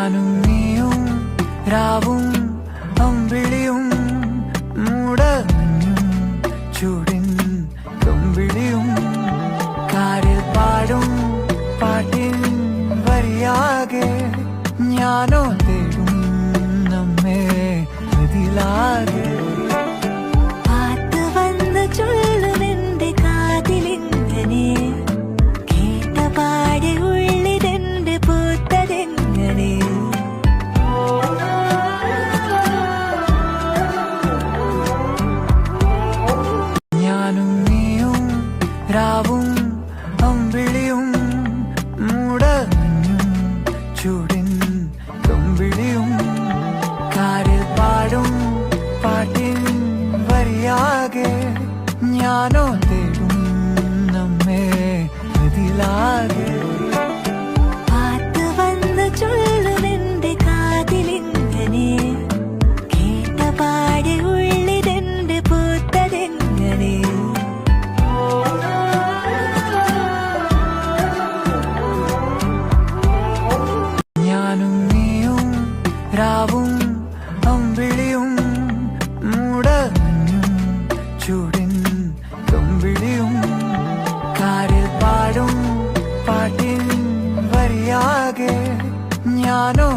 ഞാനും നീയും രാവും അമ്പിളിയും മൂടമഞ്ഞും ചൂടിൻ കമ്പിളിയും കാരിൽ പാടും പാട്ടിൻ വരിയാകെ ഞാനോ തേടും നമ്മെ അതിലാകെ രാവും അമ്പിളിയും മൂടമഞ്ഞും ചൂടിൻ കമ്പിളിയും കാരിൽ പാടും പാട്ടിൻ വരിയാകെ ഞാനോ തേടും നമ്മെ അതിലാകെ രാവും അമ്പിളിയും മൂടമഞ്ഞും ചൂടിൻ കമ്പിളിയും കാരിൽ പാടും പാട്ടിൻ വരിയാകെ ഞാനോ